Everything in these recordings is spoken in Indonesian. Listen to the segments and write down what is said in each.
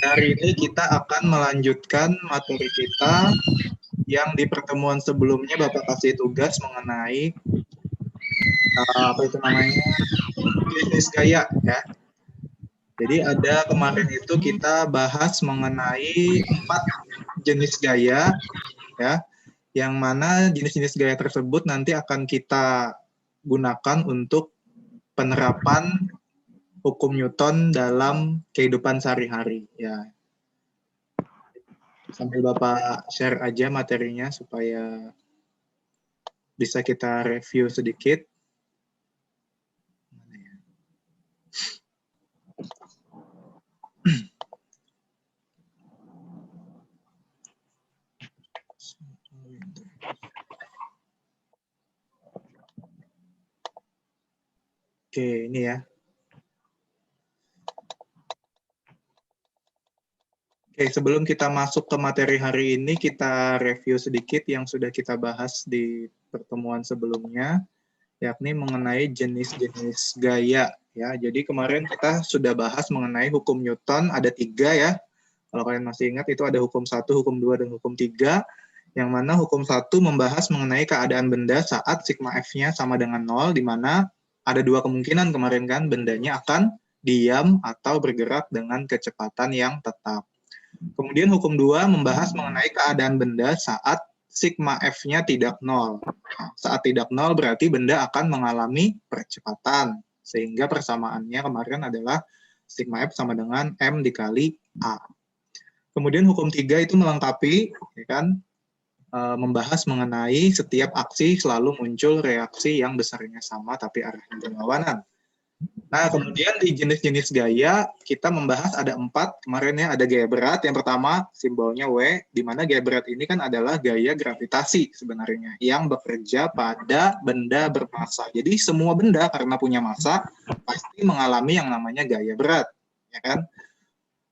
hari ini kita akan melanjutkan materi kita yang di pertemuan sebelumnya Bapak kasih tugas mengenai apa itu namanya jenis gaya ya. Jadi ada kemarin itu kita bahas mengenai 4 jenis gaya ya, yang mana jenis-jenis gaya tersebut nanti akan kita gunakan untuk penerapan hukum Newton dalam kehidupan sehari-hari ya. Sambil Bapak share aja materinya supaya bisa kita review sedikit. Oke, ini ya. Oke, sebelum kita masuk ke materi hari ini, kita review sedikit yang sudah kita bahas di pertemuan sebelumnya, yakni mengenai jenis-jenis gaya. Ya, jadi kemarin kita sudah bahas mengenai hukum Newton, ada 3 ya. Kalau kalian masih ingat, itu ada hukum 1, hukum 2, dan hukum 3. Yang mana hukum 1 membahas mengenai keadaan benda saat sigma F-nya sama dengan 0, di mana ada 2 kemungkinan kemarin kan, bendanya akan diam atau bergerak dengan kecepatan yang tetap. Kemudian hukum 2 membahas mengenai keadaan benda saat sigma F-nya tidak 0. Nah, saat tidak 0 berarti benda akan mengalami percepatan. Sehingga persamaannya kemarin adalah sigma F sama dengan M dikali A. Kemudian hukum 3 itu melengkapi, ya kan, membahas mengenai setiap aksi selalu muncul reaksi yang besarnya sama tapi arahnya berlawanan. Nah, kemudian di jenis-jenis gaya, kita membahas ada 4. Kemarin ya, ada gaya berat. Yang pertama, simbolnya W, di mana gaya berat ini kan adalah gaya gravitasi sebenarnya, yang bekerja pada benda bermassa. Jadi, semua benda karena punya massa, pasti mengalami yang namanya gaya berat. Ya kan?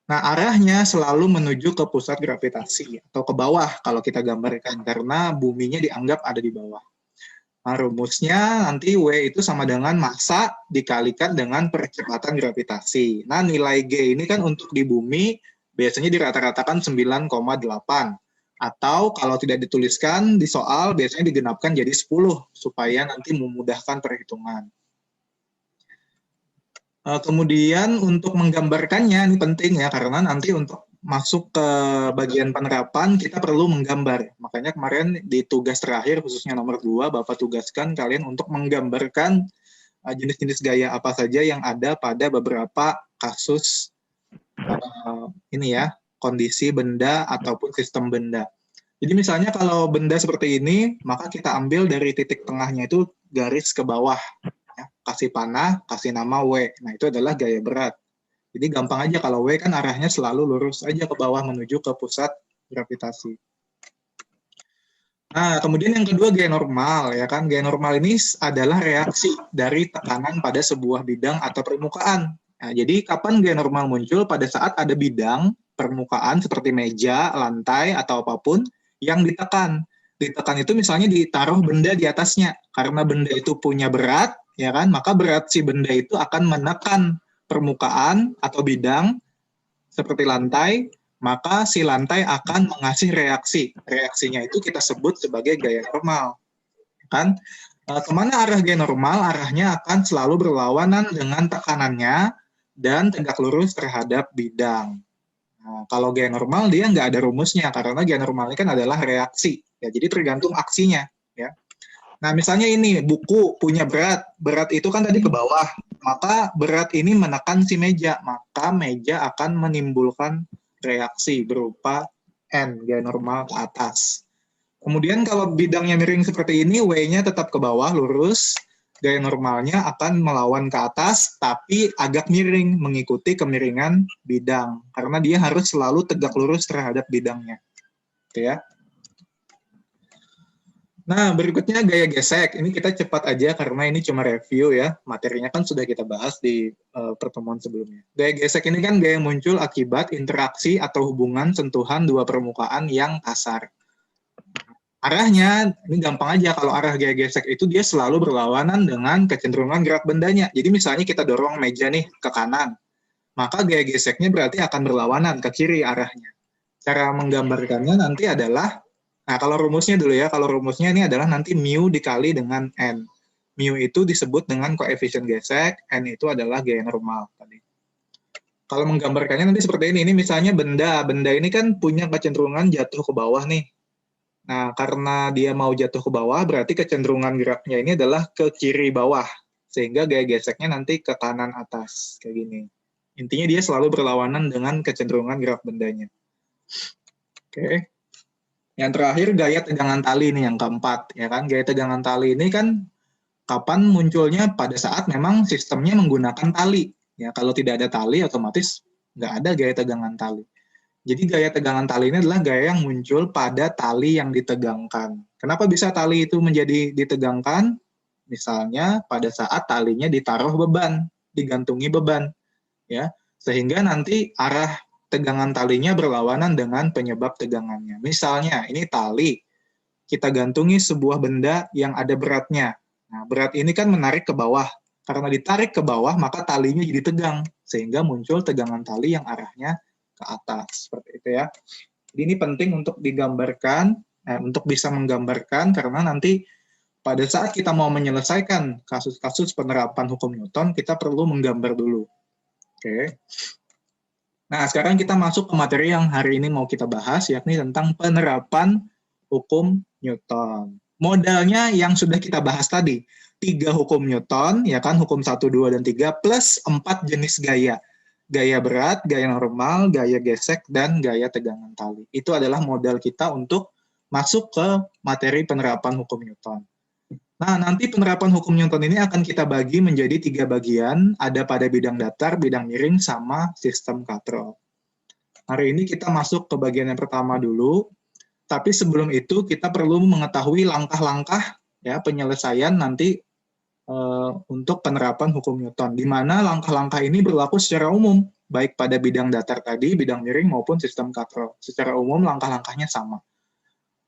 Nah, arahnya selalu menuju ke pusat gravitasi, atau ke bawah kalau kita gambarkan, karena buminya dianggap ada di bawah. Nah, rumusnya nanti W itu sama dengan massa dikalikan dengan percepatan gravitasi. Nah, nilai G ini kan untuk di bumi biasanya dirata-ratakan 9,8. Atau kalau tidak dituliskan di soal biasanya digenapkan jadi 10 supaya nanti memudahkan perhitungan. Kemudian untuk menggambarkannya ini penting ya, karena nanti untuk masuk ke bagian penerapan kita perlu menggambar. Makanya kemarin di tugas terakhir khususnya nomor 2 Bapak tugaskan kalian untuk menggambarkan jenis-jenis gaya apa saja yang ada pada beberapa kasus ini ya, kondisi benda ataupun sistem benda. Jadi misalnya kalau benda seperti ini, maka kita ambil dari titik tengahnya itu garis ke bawah. Ya, kasih panah, kasih nama W. Nah, itu adalah gaya berat. Jadi gampang aja kalau W kan arahnya selalu lurus aja ke bawah menuju ke pusat gravitasi. Nah, kemudian yang kedua gaya normal ya kan. Gaya normal ini adalah reaksi dari tekanan pada sebuah bidang atau permukaan. Nah, jadi kapan gaya normal muncul? Pada saat ada bidang permukaan seperti meja, lantai atau apapun yang ditekan. Ditekan itu misalnya ditaruh benda di atasnya. Karena benda itu punya berat, ya kan? Maka berat si benda itu akan menekan permukaan atau bidang seperti lantai, maka si lantai akan mengasih reaksi. Reaksinya itu kita sebut sebagai gaya normal. Kan? Kemana arah gaya normal? Arahnya akan selalu berlawanan dengan tekanannya dan tegak lurus terhadap bidang. Nah, kalau gaya normal dia nggak ada rumusnya, karena gaya normalnya kan adalah reaksi. Ya, jadi tergantung aksinya. Ya. Nah, misalnya ini, buku punya berat. Berat itu kan tadi ke bawah. Maka berat ini menekan si meja. Maka meja akan menimbulkan reaksi berupa N, gaya normal ke atas. Kemudian kalau bidangnya miring seperti ini, W-nya tetap ke bawah, lurus. Gaya normalnya akan melawan ke atas, tapi agak miring, mengikuti kemiringan bidang. Karena dia harus selalu tegak lurus terhadap bidangnya. Oke ya. Nah, berikutnya gaya gesek. Ini kita cepat aja karena ini cuma review ya. Materinya kan sudah kita bahas di pertemuan sebelumnya. Gaya gesek ini kan gaya muncul akibat interaksi atau hubungan sentuhan dua permukaan yang kasar. Arahnya, ini gampang aja. Kalau arah gaya gesek itu dia selalu berlawanan dengan kecenderungan gerak bendanya. Jadi misalnya kita dorong meja nih ke kanan. maka gaya geseknya berarti akan berlawanan ke kiri arahnya. Cara menggambarkannya nanti adalah, nah kalau rumusnya dulu ya, kalau rumusnya ini adalah nanti mu dikali dengan n. Mu itu disebut dengan koefisien gesek, n itu adalah gaya normal tadi. Kalau menggambarkannya nanti seperti ini misalnya benda ini kan punya kecenderungan jatuh ke bawah nih. Nah, karena dia mau jatuh ke bawah, berarti kecenderungan geraknya ini adalah ke kiri bawah. Sehingga gaya geseknya nanti ke kanan atas, kayak gini. Intinya dia selalu berlawanan dengan kecenderungan gerak bendanya. Oke. Yang terakhir, gaya tegangan tali nih, yang keempat. Ya kan? Gaya tegangan tali ini kan kapan munculnya pada saat memang sistemnya menggunakan tali. Ya, kalau tidak ada tali, otomatis nggak ada gaya tegangan tali. Jadi gaya tegangan tali ini adalah gaya yang muncul pada tali yang ditegangkan. Kenapa bisa tali itu menjadi ditegangkan? Misalnya pada saat talinya ditaruh beban, digantungi beban, ya, sehingga nanti arah tegangan talinya berlawanan dengan penyebab tegangannya. Misalnya ini tali, kita gantungi sebuah benda yang ada beratnya. Nah, berat ini kan menarik ke bawah. Karena ditarik ke bawah, maka talinya jadi tegang, sehingga muncul tegangan tali yang arahnya ke atas, seperti itu ya. Jadi ini penting untuk digambarkan, untuk bisa menggambarkan, karena nanti pada saat kita mau menyelesaikan kasus-kasus penerapan hukum Newton, kita perlu menggambar dulu. Oke. Nah, sekarang kita masuk ke materi yang hari ini mau kita bahas, yakni tentang penerapan hukum Newton. Modalnya yang sudah kita bahas tadi, 3 hukum Newton, ya kan, hukum 1, 2, dan 3, plus 4 jenis gaya. Gaya berat, gaya normal, gaya gesek, dan gaya tegangan tali. Itu adalah modal kita untuk masuk ke materi penerapan hukum Newton. Nah, nanti penerapan hukum Newton ini akan kita bagi menjadi 3 bagian, ada pada bidang datar, bidang miring, sama sistem katrol. Hari ini kita masuk ke bagian yang pertama dulu, tapi sebelum itu kita perlu mengetahui langkah-langkah ya penyelesaian nanti untuk penerapan hukum Newton, di mana langkah-langkah ini berlaku secara umum, baik pada bidang datar tadi, bidang miring, maupun sistem katrol. Secara umum langkah-langkahnya sama.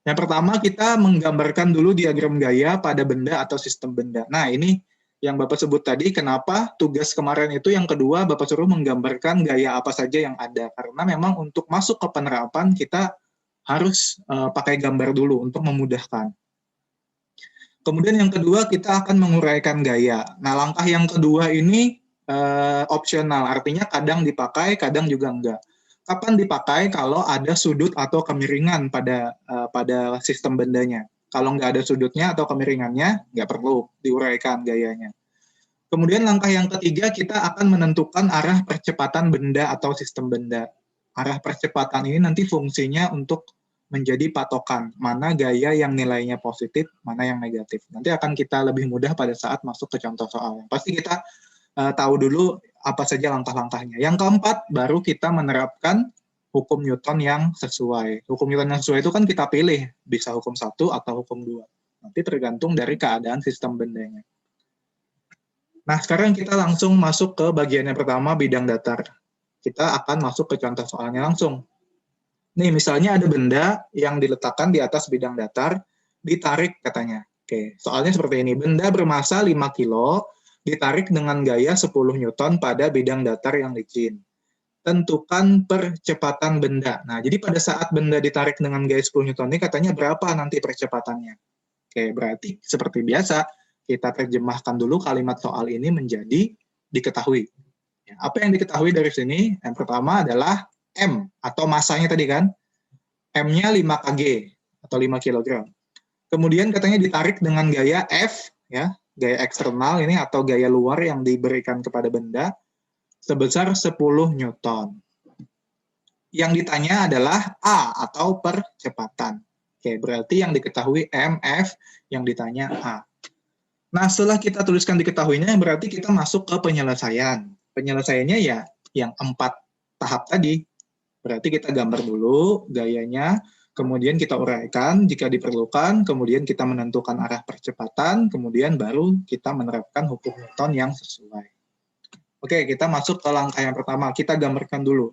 Yang pertama kita menggambarkan dulu diagram gaya pada benda atau sistem benda. Nah ini yang Bapak sebut tadi, kenapa tugas kemarin itu yang kedua Bapak suruh menggambarkan gaya apa saja yang ada. Karena memang untuk masuk ke penerapan kita harus pakai gambar dulu untuk memudahkan. Kemudian yang kedua kita akan menguraikan gaya. Nah langkah yang kedua ini opsional, artinya kadang dipakai, kadang juga enggak. Kapan dipakai? Kalau ada sudut atau kemiringan pada sistem bendanya. Kalau nggak ada sudutnya atau kemiringannya, nggak perlu diuraikan gayanya. Kemudian langkah yang ketiga, kita akan menentukan arah percepatan benda atau sistem benda. Arah percepatan ini nanti fungsinya untuk menjadi patokan, mana gaya yang nilainya positif, mana yang negatif. Nanti akan kita lebih mudah pada saat masuk ke contoh soal. Pasti kita tahu dulu apa saja langkah-langkahnya. Yang keempat, baru kita menerapkan hukum Newton yang sesuai. Hukum Newton yang sesuai itu kan kita pilih, bisa hukum 1 atau hukum 2. Nanti tergantung dari keadaan sistem bendanya. Nah, sekarang kita langsung masuk ke bagian yang pertama, bidang datar. Kita akan masuk ke contoh soalnya langsung. Nih, misalnya ada benda yang diletakkan di atas bidang datar, ditarik katanya. Oke, soalnya seperti ini. Benda bermasa 5 kilo, ditarik dengan gaya 10 Newton pada bidang datar yang licin. Tentukan percepatan benda. Nah, jadi pada saat benda ditarik dengan gaya 10 Newton ini katanya berapa nanti percepatannya. Oke, berarti seperti biasa, kita terjemahkan dulu kalimat soal ini menjadi diketahui. Apa yang diketahui dari sini? Yang pertama adalah M, atau masanya tadi kan. M-nya 5 kg, atau 5 kg. Kemudian katanya ditarik dengan gaya F, ya, gaya eksternal ini atau gaya luar yang diberikan kepada benda sebesar 10 Newton. Yang ditanya adalah A atau percepatan. Oke, berarti yang diketahui M, F, yang ditanya A. Nah, setelah kita tuliskan diketahuinya, berarti kita masuk ke penyelesaian. Penyelesaiannya ya yang 4 tahap tadi. Berarti kita gambar dulu gayanya, kemudian kita uraikan jika diperlukan, kemudian kita menentukan arah percepatan, kemudian baru kita menerapkan hukum Newton yang sesuai. Oke, kita masuk ke langkah yang pertama, kita gambarkan dulu.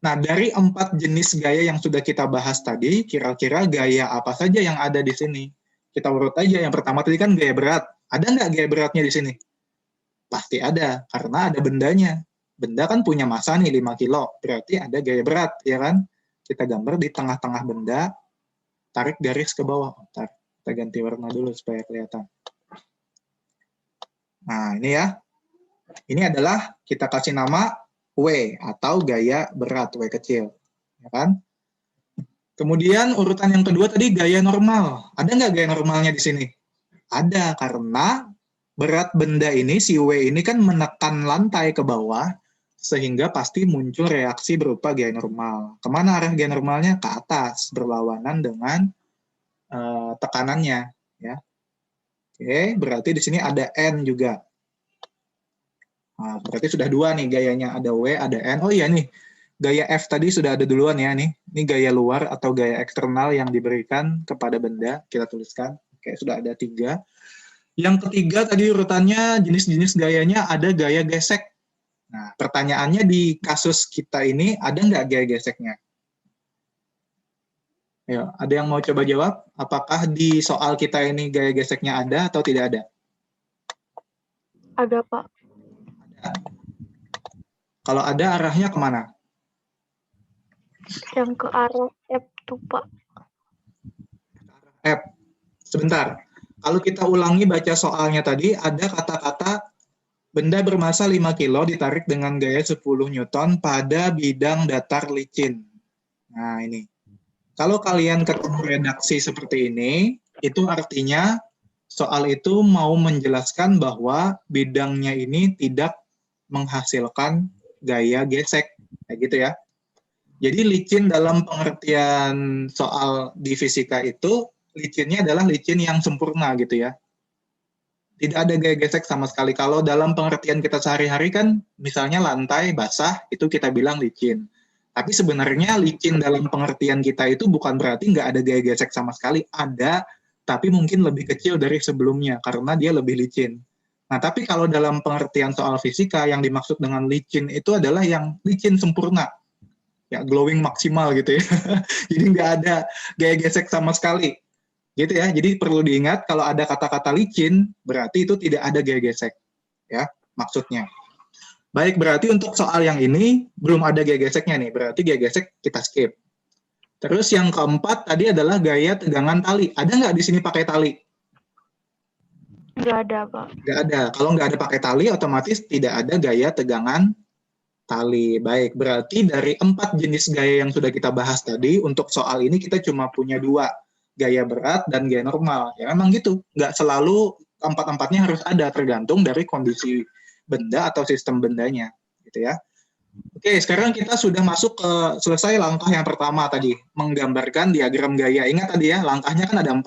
Nah, dari 4 jenis gaya yang sudah kita bahas tadi, kira-kira gaya apa saja yang ada di sini? Kita urut aja, yang pertama tadi kan gaya berat. Ada nggak gaya beratnya di sini? Pasti ada, karena ada bendanya. Benda kan punya massa nih 5 kilo, berarti ada gaya berat, ya kan? Kita gambar di tengah-tengah benda, tarik garis ke bawah. Bentar, kita ganti warna dulu supaya kelihatan. Nah, ini ya. Ini adalah kita kasih nama W atau gaya berat, W kecil. Ya kan? Kemudian urutan yang kedua tadi gaya normal. Ada nggak gaya normalnya di sini? Ada, karena berat benda ini, si W ini kan menekan lantai ke bawah, sehingga pasti muncul reaksi berupa gaya normal. Kemana arah gaya normalnya? Ke atas, berlawanan dengan tekanannya. Ya. Oke, berarti di sini ada N juga. Nah, berarti sudah dua nih gayanya, ada W, ada N. Oh iya nih, gaya F tadi sudah ada duluan ya nih. Ini gaya luar atau gaya eksternal yang diberikan kepada benda, kita tuliskan. Oke, sudah ada 3. Yang ketiga tadi urutannya jenis-jenis gayanya ada gaya gesek. Nah, pertanyaannya di kasus kita ini ada nggak gaya geseknya? Ya, ada yang mau coba jawab? Apakah di soal kita ini gaya geseknya ada atau tidak ada? Ada, Pak. Ada. Kalau ada, arahnya kemana? Yang ke arah F tuh, Pak. F. Sebentar. Kalau kita ulangi baca soalnya tadi, ada kata-kata benda bermassa 5 kilo ditarik dengan gaya 10 Newton pada bidang datar licin. Nah, ini. Kalau kalian ketemu redaksi seperti ini, itu artinya soal itu mau menjelaskan bahwa bidangnya ini tidak menghasilkan gaya gesek. Kayak gitu ya. Jadi licin dalam pengertian soal di fisika itu, licinnya adalah licin yang sempurna gitu ya. Tidak ada gaya gesek sama sekali. Kalau dalam pengertian kita sehari-hari kan, misalnya lantai basah, itu kita bilang licin. Tapi sebenarnya licin dalam pengertian kita itu bukan berarti nggak ada gaya gesek sama sekali. Ada, tapi mungkin lebih kecil dari sebelumnya, karena dia lebih licin. Nah, tapi kalau dalam pengertian soal fisika, yang dimaksud dengan licin itu adalah yang licin sempurna. Ya, glowing maksimal gitu ya. Jadi nggak ada gaya gesek sama sekali. Gitu ya. Jadi perlu diingat kalau ada kata-kata licin, berarti itu tidak ada gaya gesek. Ya, maksudnya. Baik, berarti untuk soal yang ini belum ada gaya geseknya nih. Berarti gaya gesek kita skip. Terus yang keempat tadi adalah gaya tegangan tali. Ada nggak di sini pakai tali? Nggak ada, Pak. Nggak ada. Kalau nggak ada pakai tali, otomatis tidak ada gaya tegangan tali. Baik, berarti dari 4 jenis gaya yang sudah kita bahas tadi, untuk soal ini kita cuma punya 2, gaya berat dan gaya normal. Ya memang gitu, nggak selalu empat-empatnya harus ada, tergantung dari kondisi benda atau sistem bendanya. Gitu ya. Oke, sekarang kita sudah masuk ke selesai langkah yang pertama tadi, menggambarkan diagram gaya. Ingat tadi ya, langkahnya kan ada 4.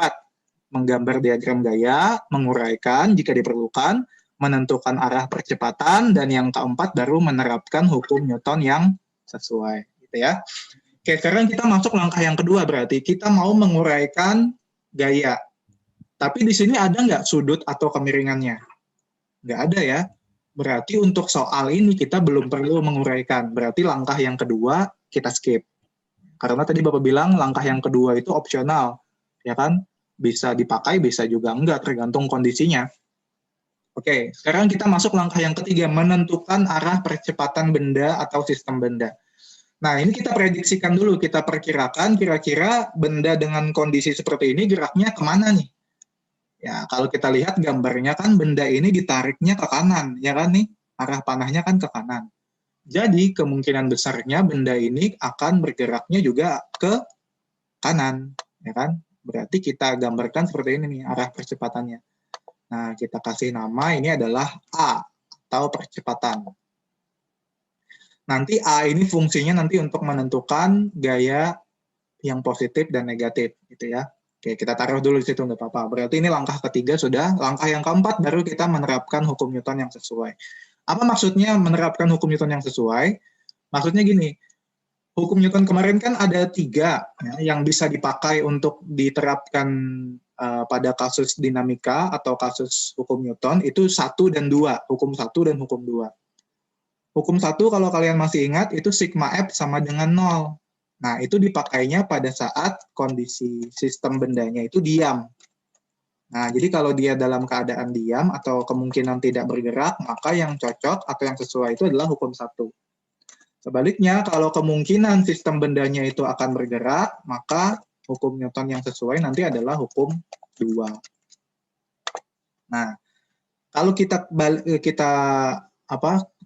Menggambar diagram gaya, menguraikan jika diperlukan, menentukan arah percepatan, dan yang keempat baru menerapkan hukum Newton yang sesuai. Gitu ya. Oke, sekarang kita masuk langkah yang kedua, berarti kita mau menguraikan gaya. Tapi di sini ada nggak sudut atau kemiringannya? Nggak ada ya. Berarti untuk soal ini kita belum perlu menguraikan. Berarti langkah yang kedua kita skip. Karena tadi Bapak bilang langkah yang kedua itu opsional. Ya kan? Bisa dipakai, bisa juga enggak, tergantung kondisinya. Oke, sekarang kita masuk langkah yang ketiga, menentukan arah percepatan benda atau sistem benda. Nah, ini kita prediksikan dulu, kita perkirakan kira-kira benda dengan kondisi seperti ini geraknya kemana nih? Ya, kalau kita lihat gambarnya kan benda ini ditariknya ke kanan, ya kan nih? Arah panahnya kan ke kanan. Jadi, kemungkinan besarnya benda ini akan bergeraknya juga ke kanan, ya kan? Berarti kita gambarkan seperti ini nih, arah percepatannya. Nah, kita kasih nama ini adalah A, atau percepatan. Nanti A ini fungsinya nanti untuk menentukan gaya yang positif dan negatif, gitu ya. Oke, kita taruh dulu di situ, nggak apa-apa. Berarti ini langkah ketiga sudah. Langkah yang keempat baru kita menerapkan hukum Newton yang sesuai. Apa maksudnya menerapkan hukum Newton yang sesuai? Maksudnya gini, hukum Newton kemarin kan ada 3 ya, yang bisa dipakai untuk diterapkan pada kasus dinamika atau kasus hukum Newton, itu 1 dan 2, hukum 1 dan hukum 2. Hukum 1 kalau kalian masih ingat itu sigma F sama dengan 0. Nah, itu dipakainya pada saat kondisi sistem bendanya itu diam. Nah, jadi kalau dia dalam keadaan diam atau kemungkinan tidak bergerak, maka yang cocok atau yang sesuai itu adalah hukum 1. Sebaliknya, kalau kemungkinan sistem bendanya itu akan bergerak, maka hukum Newton yang sesuai nanti adalah hukum 2. Nah, kalau kita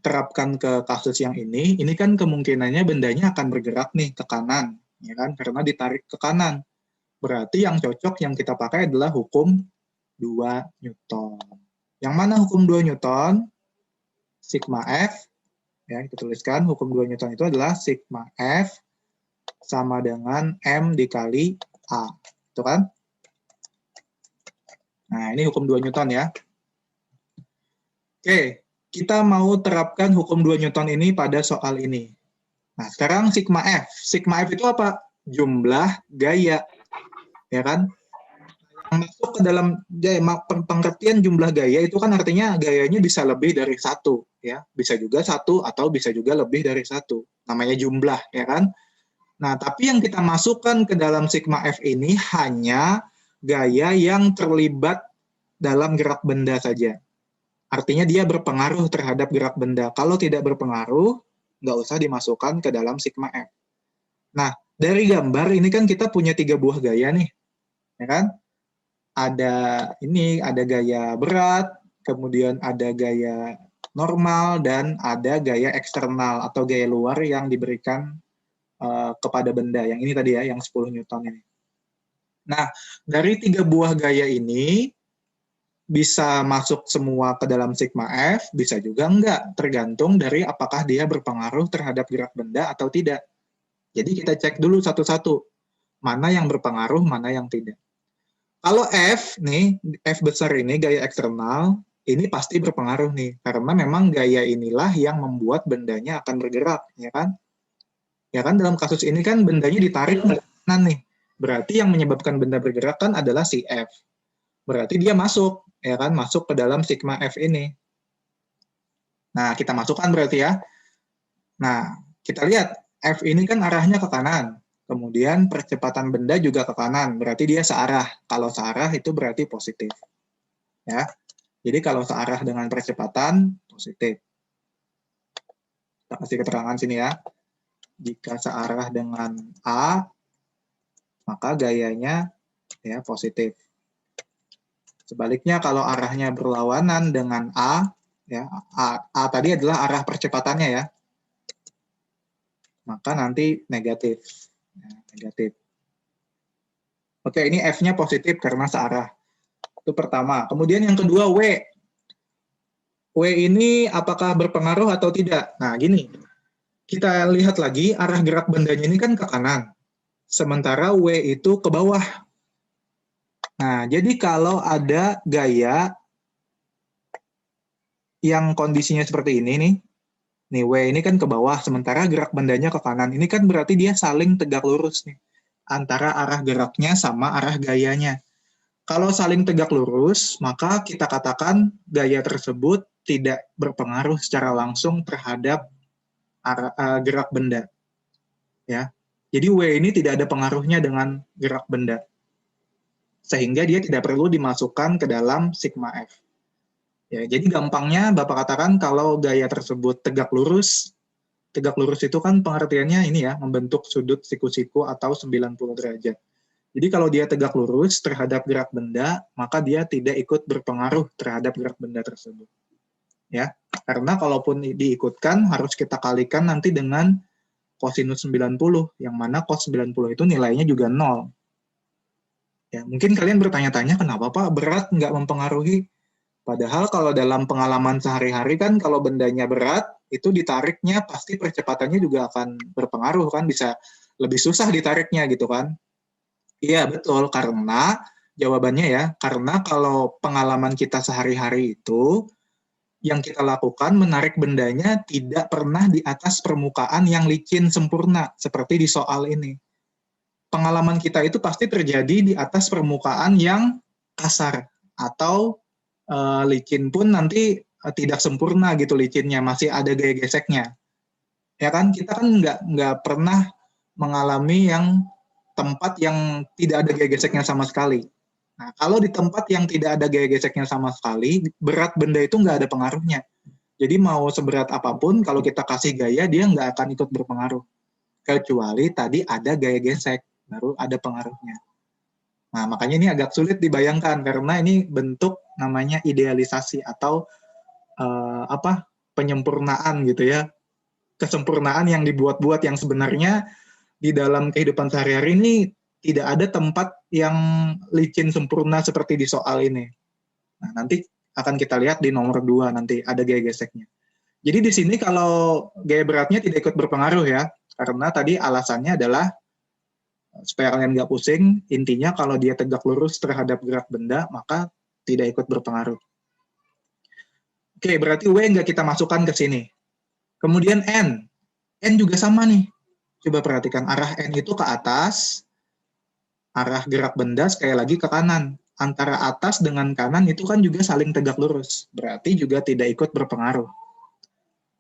terapkan ke kasus yang ini kan kemungkinannya bendanya akan bergerak nih ke kanan, ya kan? Karena ditarik ke kanan. Berarti yang cocok yang kita pakai adalah hukum 2 Newton. Yang mana hukum 2 Newton? Sigma F, ya, kita tuliskan hukum 2 Newton itu adalah sigma F sama dengan M dikali A. Itu kan? Nah, ini hukum 2 Newton ya. Oke, kita mau terapkan hukum 2 Newton ini pada soal ini. Nah, sekarang sigma F. Sigma F itu apa? Jumlah gaya. Ya kan? Yang masuk ke dalam pengertian jumlah gaya itu kan artinya gayanya bisa lebih dari 1. Ya. Bisa juga 1 atau bisa juga lebih dari 1. Namanya jumlah, ya kan? Nah, tapi yang kita masukkan ke dalam sigma F ini hanya gaya yang terlibat dalam gerak benda saja. Artinya dia berpengaruh terhadap gerak benda. Kalau tidak berpengaruh, nggak usah dimasukkan ke dalam sigma F. Nah, dari gambar ini kan kita punya 3 buah gaya nih. Ya kan? Ada gaya berat, kemudian ada gaya normal, dan ada gaya eksternal atau gaya luar yang diberikan kepada benda. Yang ini tadi ya, yang 10 Newton ini. Nah, dari 3 buah gaya ini, bisa masuk semua ke dalam sigma F, bisa juga enggak, tergantung dari apakah dia berpengaruh terhadap gerak benda atau tidak. Jadi kita cek dulu satu-satu, mana yang berpengaruh, mana yang tidak. Kalau F nih, F besar ini gaya eksternal, ini pasti berpengaruh nih, karena memang gaya inilah yang membuat bendanya akan bergerak, ya kan? Ya kan dalam kasus ini kan bendanya ditarik ke kanan nih, berarti yang menyebabkan benda bergerak kan adalah si F. Berarti dia masuk, ya kan, masuk ke dalam sigma F ini. Nah, kita masukkan berarti ya. Nah, kita lihat F ini kan arahnya ke kanan. Kemudian percepatan benda juga ke kanan, berarti dia searah. Kalau searah itu berarti positif. Ya. Jadi kalau searah dengan percepatan, positif. Kita kasih keterangan sini ya. Jika searah dengan A, maka gayanya ya positif. Sebaliknya kalau arahnya berlawanan dengan A, ya A tadi adalah arah percepatannya ya, maka nanti negatif. Ya, negatif. Oke, ini F-nya positif karena searah. Itu pertama. Kemudian yang kedua W. W ini apakah berpengaruh atau tidak? Nah, gini. Kita lihat lagi arah gerak bendanya ini kan ke kanan. Sementara W itu ke bawah. Nah, jadi kalau ada gaya yang kondisinya seperti ini nih W ini kan ke bawah, sementara gerak bendanya ke kanan. Ini kan berarti dia saling tegak lurus nih, antara arah geraknya sama arah gayanya. Kalau saling tegak lurus, maka kita katakan gaya tersebut tidak berpengaruh secara langsung terhadap gerak benda. Ya, jadi W ini tidak ada pengaruhnya dengan gerak benda. Sehingga dia tidak perlu dimasukkan ke dalam sigma F. Ya, jadi gampangnya Bapak katakan kalau gaya tersebut tegak lurus itu kan pengertiannya ini ya, membentuk sudut siku-siku atau 90 derajat. Jadi kalau dia tegak lurus terhadap gerak benda, maka dia tidak ikut berpengaruh terhadap gerak benda tersebut. Ya, karena kalaupun diikutkan harus kita kalikan nanti dengan kosinus 90, yang mana cos 90 itu nilainya juga 0. Ya, mungkin kalian bertanya-tanya kenapa Pak berat nggak mempengaruhi? Padahal kalau dalam pengalaman sehari-hari kan kalau bendanya berat, itu ditariknya pasti percepatannya juga akan berpengaruh kan, bisa lebih susah ditariknya gitu kan. Iya betul, karena jawabannya ya, karena kalau pengalaman kita sehari-hari itu, yang kita lakukan menarik bendanya tidak pernah di atas permukaan yang licin sempurna, seperti di soal ini. Pengalaman kita itu pasti terjadi di atas permukaan yang kasar atau licin pun nanti tidak sempurna gitu licinnya, masih ada gaya geseknya. Ya kan kita kan nggak pernah mengalami yang tempat yang tidak ada gaya geseknya sama sekali. Nah, kalau di tempat yang tidak ada gaya geseknya sama sekali, berat benda itu nggak ada pengaruhnya. Jadi mau seberat apapun, kalau kita kasih gaya, dia nggak akan ikut berpengaruh. Kecuali tadi ada gaya gesek, baru ada pengaruhnya. Nah, makanya ini agak sulit dibayangkan, karena ini bentuk namanya idealisasi atau penyempurnaan gitu ya. Kesempurnaan yang dibuat-buat, yang sebenarnya di dalam kehidupan sehari-hari ini tidak ada tempat yang licin sempurna seperti di soal ini. Nah, nanti akan kita lihat di nomor 2 nanti ada gaya geseknya. Jadi di sini kalau gaya beratnya tidak ikut berpengaruh ya, karena tadi alasannya adalah supaya kalian nggak pusing, intinya kalau dia tegak lurus terhadap gerak benda, maka tidak ikut berpengaruh. Oke, berarti W nggak kita masukkan ke sini. Kemudian N. N juga sama nih. Coba perhatikan, arah N itu ke atas, arah gerak benda sekali lagi ke kanan. Antara atas dengan kanan itu kan juga saling tegak lurus. Berarti juga tidak ikut berpengaruh.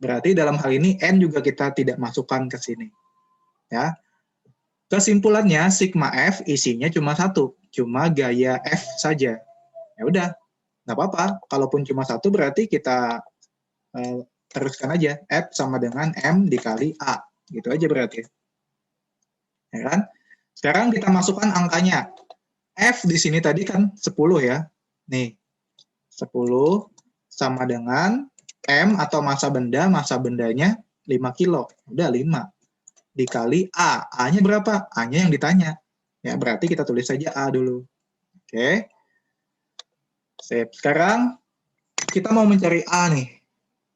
Berarti dalam hal ini N juga kita tidak masukkan ke sini. Ya. Kesimpulannya, sigma F isinya cuma satu. Cuma gaya F saja. Ya udah, nggak apa-apa. Kalaupun cuma satu berarti kita teruskan aja. F sama dengan M dikali A. Gitu aja berarti. Ya kan? Sekarang kita masukkan angkanya. F di sini tadi kan 10 ya. Nih, 10 sama dengan M atau massa bendanya 5 kilo. Udah 5. Dikali A. A-nya berapa? A-nya yang ditanya. Ya, berarti kita tulis saja A dulu. Oke. Sip. Sekarang kita mau mencari A nih.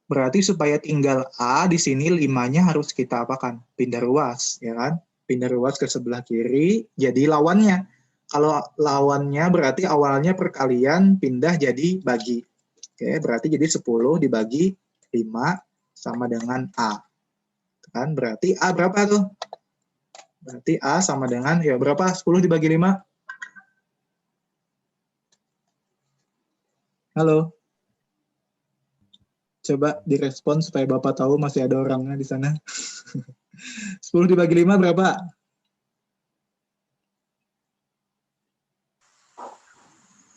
Berarti supaya tinggal A di sini 5-nya harus kita apakan? Pindah ruas, ya kan? Pindah ruas ke sebelah kiri, jadi lawannya. Kalau lawannya berarti awalnya perkalian, pindah jadi bagi. Oke, berarti jadi 10 dibagi 5 sama dengan A. Kan berarti A berapa tuh? Berarti A sama dengan, ya berapa? 10 dibagi 5? Halo? Coba direspon supaya Bapak tahu masih ada orangnya di sana. 10 dibagi 5 berapa?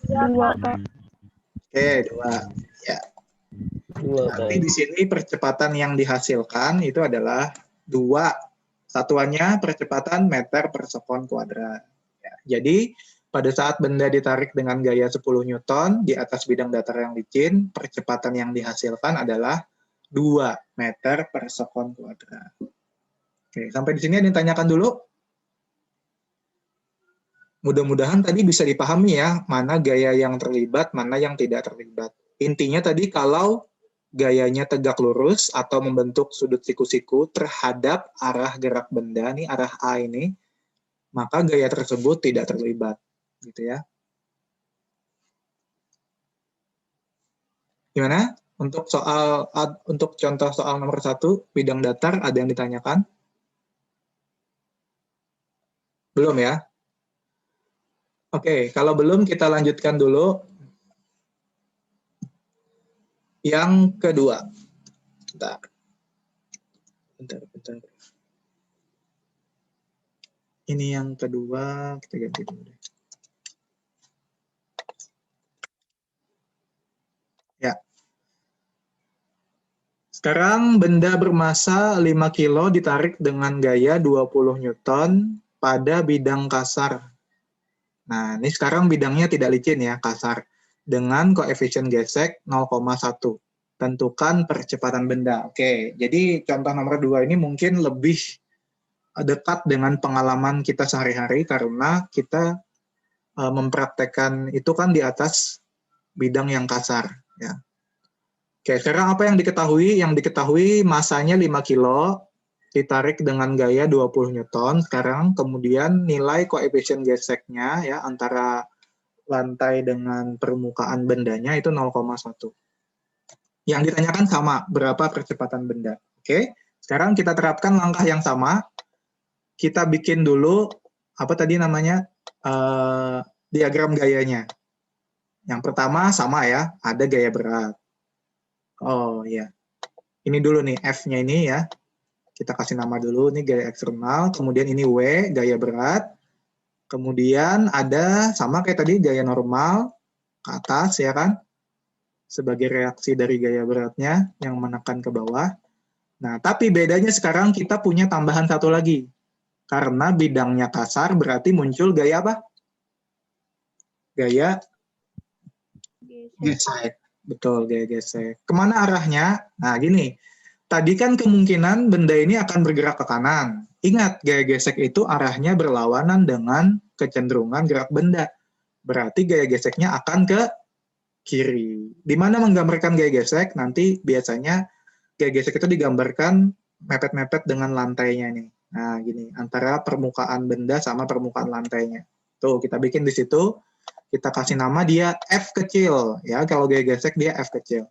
Dua, Pak. Oke, 2. Ya. Berarti di sini percepatan yang dihasilkan itu adalah 2. Satuannya percepatan meter per sekon kuadrat. Ya, jadi pada saat benda ditarik dengan gaya 10 Newton di atas bidang datar yang licin, percepatan yang dihasilkan adalah 2 meter per sekon kuadrat. Oke, sampai di sini ada yang ditanyakan dulu? Mudah-mudahan tadi bisa dipahami ya, mana gaya yang terlibat, mana yang tidak terlibat. Intinya tadi kalau gayanya tegak lurus atau membentuk sudut siku-siku terhadap arah gerak benda, nih arah A ini, maka gaya tersebut tidak terlibat. Gitu ya. Gimana? Untuk contoh soal nomor 1, bidang datar, ada yang ditanyakan? Belum ya? Oke, kalau belum kita lanjutkan dulu. Yang kedua. Bentar. Ini yang kedua, kita ganti dulu deh. Ya. Sekarang benda bermassa 5 kilo ditarik dengan gaya 20 Newton pada bidang kasar. Nah, ini sekarang bidangnya tidak licin ya, kasar. Dengan koefisien gesek 0,1. Tentukan percepatan benda. Oke, jadi contoh nomor 2 ini mungkin lebih dekat dengan pengalaman kita sehari-hari karena kita mempraktekkan itu kan di atas bidang yang kasar. Ya. Oke, sekarang apa yang diketahui? Yang diketahui masanya 5 kilo, ditarik dengan gaya 20 Newton. Sekarang kemudian nilai koefisien geseknya ya antara lantai dengan permukaan bendanya itu 0,1. Yang ditanyakan sama, berapa percepatan benda. Oke, sekarang kita terapkan langkah yang sama. Kita bikin dulu, apa tadi namanya, diagram gayanya. Yang pertama sama ya, ada gaya berat. Oh ya, ini dulu nih, F-nya ini ya. Kita kasih nama dulu, ini gaya eksternal. Kemudian ini W, gaya berat. Kemudian ada sama kayak tadi gaya normal ke atas ya kan, sebagai reaksi dari gaya beratnya yang menekan ke bawah. Nah, tapi bedanya sekarang kita punya tambahan satu lagi. Karena bidangnya kasar berarti muncul gaya apa? Gaya gesek. Betul, gaya gesek. Kemana arahnya? Nah, gini. Tadi kan kemungkinan benda ini akan bergerak ke kanan. Ingat, gaya gesek itu arahnya berlawanan dengan kecenderungan gerak benda. Berarti gaya geseknya akan ke kiri. Di mana menggambarkan gaya gesek? Nanti biasanya gaya gesek itu digambarkan mepet-mepet dengan lantainya nih. Nah, gini, antara permukaan benda sama permukaan lantainya. Tuh, kita bikin di situ, kita kasih nama dia F kecil. Ya, kalau gaya gesek dia F kecil.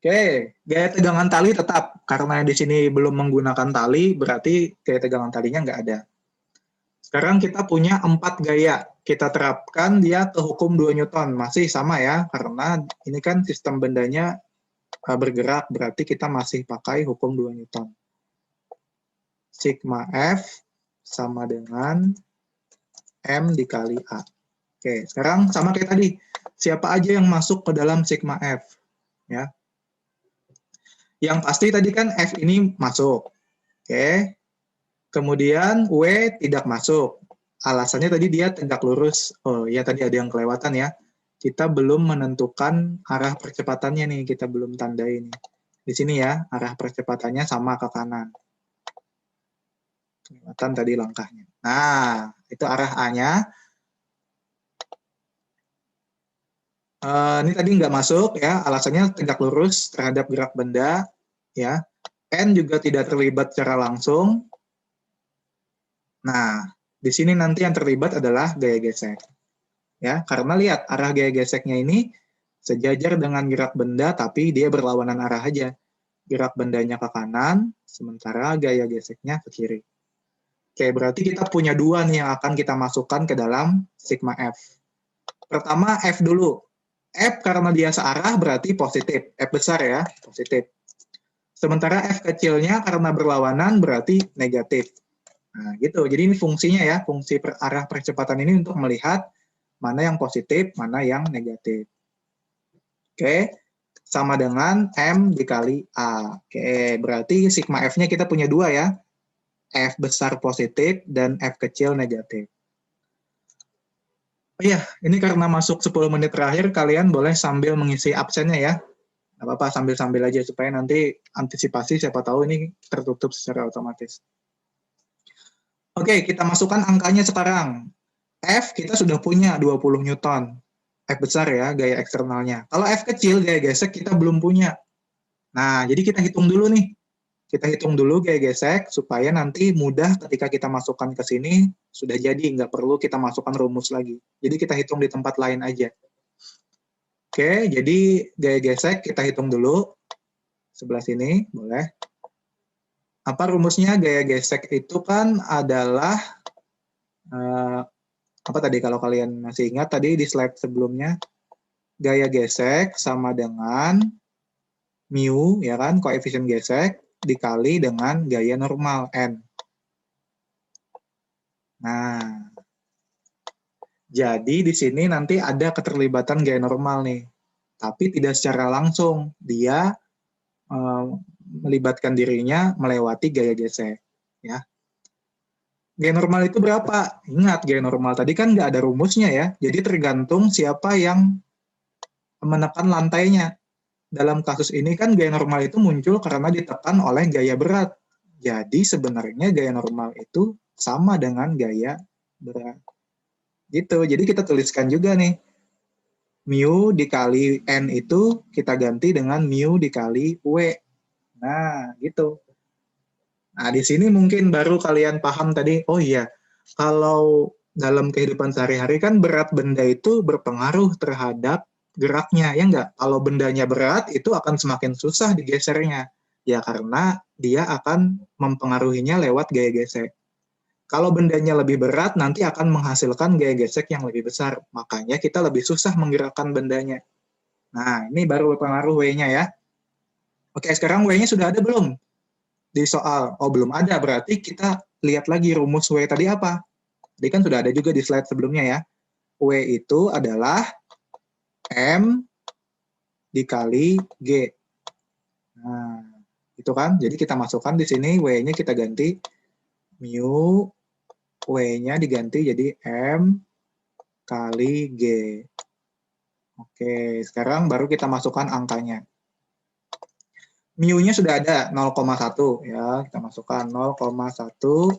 Oke, gaya tegangan tali tetap. Karena di sini belum menggunakan tali, berarti gaya tegangan talinya nggak ada. Sekarang kita punya 4 gaya. Kita terapkan dia ke hukum 2 Newton. Masih sama ya, karena ini kan sistem bendanya bergerak, berarti kita masih pakai hukum 2 Newton. Sigma F sama dengan M dikali A. Oke, sekarang sama kayak tadi. Siapa aja yang masuk ke dalam sigma F? Ya. Yang pasti tadi kan F ini masuk. Oke. Kemudian W tidak masuk. Alasannya tadi dia tegak lurus. Oh ya, tadi ada yang kelewatan ya. Kita belum menentukan arah percepatannya nih, kita belum tandai nih. Di sini ya, arah percepatannya sama ke kanan. Kelihatan tadi langkahnya. Nah, itu arah A-nya. Ini tadi nggak masuk ya, alasannya tegak lurus terhadap gerak benda. Ya, N juga tidak terlibat secara langsung. Nah, di sini nanti yang terlibat adalah gaya gesek. Ya, karena lihat arah gaya geseknya ini sejajar dengan gerak benda, tapi dia berlawanan arah aja. Gerak bendanya ke kanan, sementara gaya geseknya ke kiri. Oke, berarti kita punya 2 nih yang akan kita masukkan ke dalam sigma F. Pertama, F dulu. F karena dia searah berarti positif. F besar ya, positif. Sementara F kecilnya karena berlawanan berarti negatif. Nah, gitu. Jadi ini fungsinya ya, fungsi arah percepatan ini untuk melihat mana yang positif, mana yang negatif. Oke, sama dengan M dikali A. Oke, berarti sigma F-nya kita punya 2 ya. F besar positif dan F kecil negatif. Oh iya, ini karena masuk 10 menit terakhir, kalian boleh sambil mengisi absennya ya. Nggak apa-apa, sambil-sambil aja, supaya nanti antisipasi, siapa tahu ini tertutup secara otomatis. Oke, kita masukkan angkanya sekarang. F kita sudah punya 20 Newton. F besar ya, gaya eksternalnya. Kalau F kecil, gaya gesek, kita belum punya. Nah, jadi kita hitung dulu nih. Kita hitung dulu gaya gesek, supaya nanti mudah ketika kita masukkan ke sini, sudah jadi, nggak perlu kita masukkan rumus lagi. Jadi kita hitung di tempat lain aja. Oke, jadi gaya gesek kita hitung dulu. Sebelah sini, boleh. Apa rumusnya? Gaya gesek itu kan adalah, apa tadi kalau kalian masih ingat tadi di slide sebelumnya, gaya gesek sama dengan mu, ya kan, koefisien gesek, dikali dengan gaya normal, N. Nah, jadi di sini nanti ada keterlibatan gaya normal nih, tapi tidak secara langsung. Dia melibatkan dirinya melewati gaya gesek. Ya. Gaya normal itu berapa? Ingat, gaya normal tadi kan nggak ada rumusnya ya, jadi tergantung siapa yang menekan lantainya. Dalam kasus ini kan gaya normal itu muncul karena ditekan oleh gaya berat. Jadi sebenarnya gaya normal itu sama dengan gaya berat. Gitu. Jadi kita tuliskan juga nih. Mu dikali N itu kita ganti dengan mu dikali W. Nah, gitu. Nah, di sini mungkin baru kalian paham tadi, oh iya, kalau dalam kehidupan sehari-hari kan berat benda itu berpengaruh terhadap geraknya, ya enggak? Kalau bendanya berat, itu akan semakin susah digesernya. Ya, karena dia akan mempengaruhinya lewat gaya gesek. Kalau bendanya lebih berat, nanti akan menghasilkan gaya gesek yang lebih besar. Makanya kita lebih susah menggerakkan bendanya. Nah, ini baru berpengaruh W-nya ya. Oke, sekarang W-nya sudah ada belum? di soal. Oh, belum ada, berarti kita lihat lagi rumus W tadi apa. Tadi kan sudah ada juga di slide sebelumnya ya. W itu adalah M dikali G. Nah, itu kan. Jadi kita masukkan di sini, W-nya kita ganti mu, W-nya diganti jadi M kali G. Oke, sekarang baru kita masukkan angkanya. Mu-nya sudah ada 0,1 ya, kita masukkan 0,1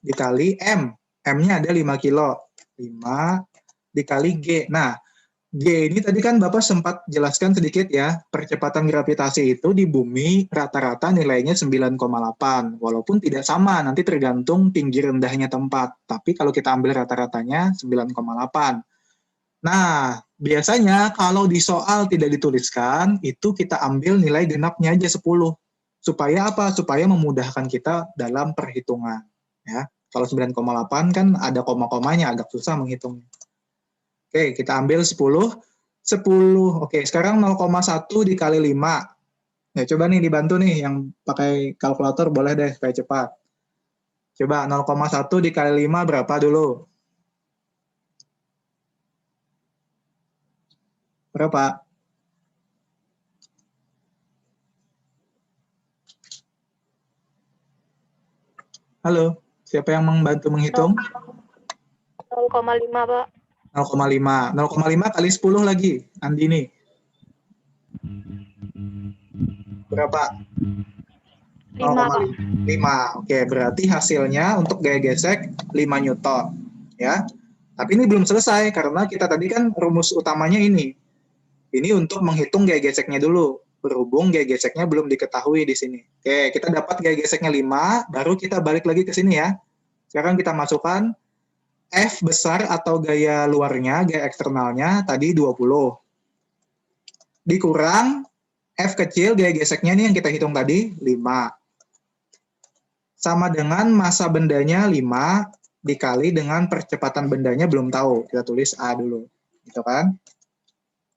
dikali M. M-nya ada 5 kilo. 5 dikali G. Nah, G ini tadi kan Bapak sempat jelaskan sedikit ya, percepatan gravitasi itu di bumi rata-rata nilainya 9,8. Walaupun tidak sama, nanti tergantung tinggi rendahnya tempat. Tapi kalau kita ambil rata-ratanya 9,8. Nah, biasanya kalau di soal tidak dituliskan, itu kita ambil nilai genapnya aja 10. Supaya apa? Supaya memudahkan kita dalam perhitungan. Ya. Kalau 9,8 kan ada koma-komanya, agak susah menghitungnya. Oke, kita ambil 10. 10, oke, sekarang 0,1 dikali 5. Ya, coba nih dibantu nih, yang pakai kalkulator boleh deh, supaya cepat. Coba 0,1 dikali 5 berapa dulu? Berapa? Halo, siapa yang membantu menghitung? 0,5, Pak. 0,5. 0,5 kali 10 lagi, Andini. Berapa? 5, Pak. 0,5. Oke, berarti hasilnya untuk gaya gesek 5 Newton. Ya. Tapi ini belum selesai, karena kita tadi kan rumus utamanya ini. Ini untuk menghitung gaya geseknya dulu. Berhubung gaya geseknya belum diketahui di sini. Oke, kita dapat gaya geseknya 5, baru kita balik lagi ke sini ya. Sekarang kita masukkan F besar atau gaya luarnya, gaya eksternalnya, tadi 20. Dikurang F kecil, gaya geseknya nih yang kita hitung tadi, 5. Sama dengan massa bendanya 5 dikali dengan percepatan bendanya belum tahu. Kita tulis A dulu. Gitu kan?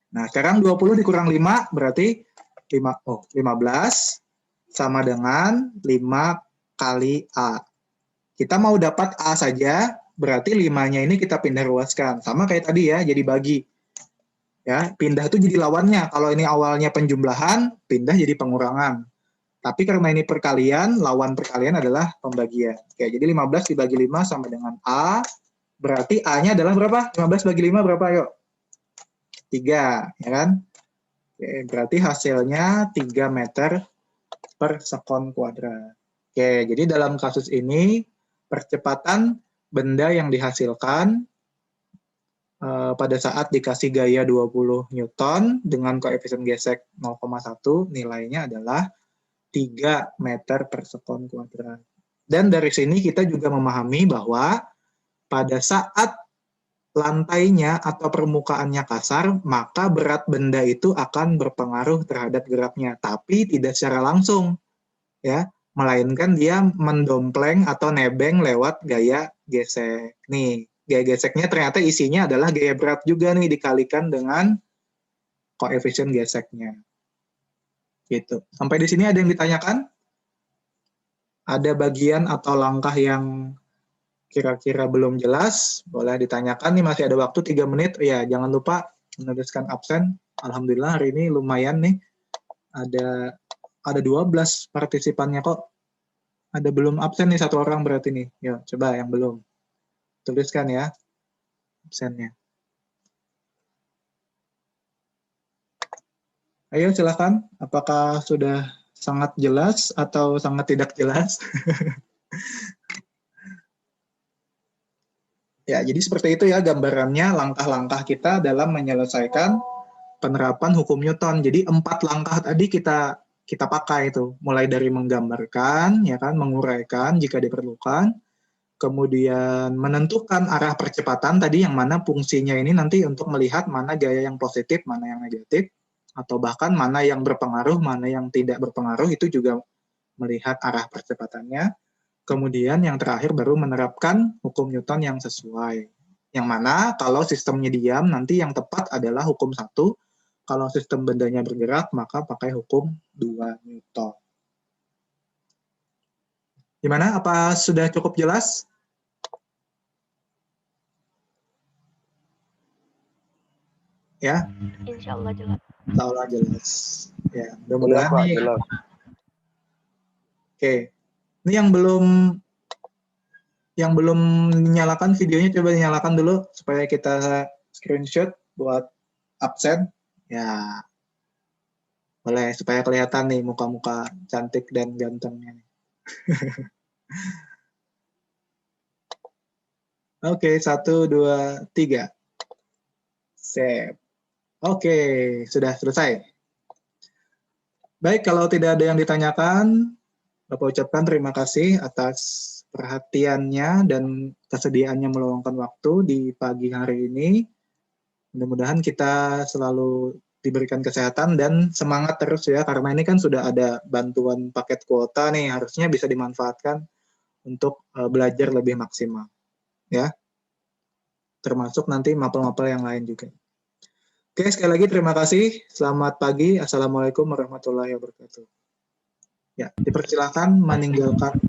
Nah, sekarang 20 dikurang 5 berarti 15 sama dengan 5 kali A. Kita mau dapat A saja, berarti 5-nya ini kita pindah ruaskan. Sama kayak tadi ya, jadi bagi. Ya, pindah itu jadi lawannya. Kalau ini awalnya penjumlahan, pindah jadi pengurangan. Tapi karena ini perkalian, lawan perkalian adalah pembagian. Oke, jadi 15 dibagi 5 sama dengan A. Berarti A-nya adalah berapa? 15 bagi 5 berapa? Yuk. 3, ya kan? Oke, berarti hasilnya 3 meter per sekon kuadrat. Oke, jadi dalam kasus ini, percepatan benda yang dihasilkan pada saat dikasih gaya 20 Newton dengan koefisien gesek 0,1, nilainya adalah 3 meter per sekon kuadrat. Dan dari sini kita juga memahami bahwa pada saat lantainya atau permukaannya kasar, maka berat benda itu akan berpengaruh terhadap geraknya, tapi tidak secara langsung, ya, melainkan dia mendompleng atau nebeng lewat gaya gesek. Nih, gaya geseknya ternyata isinya adalah gaya berat juga nih dikalikan dengan koefisien geseknya. Gitu. Sampai di sini ada yang ditanyakan? Ada bagian atau langkah yang kira-kira belum jelas? Boleh ditanyakan nih, masih ada waktu 3 menit. Ya, jangan lupa menuliskan absen. Alhamdulillah hari ini lumayan nih. Ada 12 partisipannya kok. Ada belum absen nih 1 orang berarti nih. Ya, coba yang belum. Tuliskan ya absennya. Ayo silakan. Apakah sudah sangat jelas atau sangat tidak jelas? Ya, jadi seperti itu ya gambarannya langkah-langkah kita dalam menyelesaikan penerapan hukum Newton. Jadi 4 langkah tadi kita pakai itu, mulai dari menggambarkan, ya kan, menguraikan jika diperlukan, kemudian menentukan arah percepatan tadi yang mana fungsinya ini nanti untuk melihat mana gaya yang positif, mana yang negatif, atau bahkan mana yang berpengaruh, mana yang tidak berpengaruh, itu juga melihat arah percepatannya. Kemudian yang terakhir baru menerapkan hukum Newton yang sesuai. Yang mana kalau sistemnya diam, nanti yang tepat adalah hukum 1. Kalau sistem bendanya bergerak, maka pakai hukum 2 Newton. Gimana? Apa sudah cukup jelas? Ya, Insya Allah jelas. insya Allah jelas. Ya, Jelas mudah-mudahan Pak, nih. jelas. Oke, ini yang belum menyalakan videonya coba dinyalakan dulu supaya kita screenshot buat absen. Ya, boleh supaya kelihatan nih muka-muka cantik dan gantengnya. Oke, 1, 2, 3. Sip. Oke, sudah selesai. Baik, kalau tidak ada yang ditanyakan, Bapak ucapkan terima kasih atas perhatiannya dan kesediaannya meluangkan waktu di pagi hari ini. Mudah-mudahan kita selalu diberikan kesehatan dan semangat terus ya, karena ini kan sudah ada bantuan paket kuota nih, harusnya bisa dimanfaatkan untuk belajar lebih maksimal. Ya, termasuk nanti mapel-mapel yang lain juga. Oke, sekali lagi terima kasih. Selamat pagi. Assalamualaikum warahmatullahi wabarakatuh. Ya, dipersilakan meninggalkan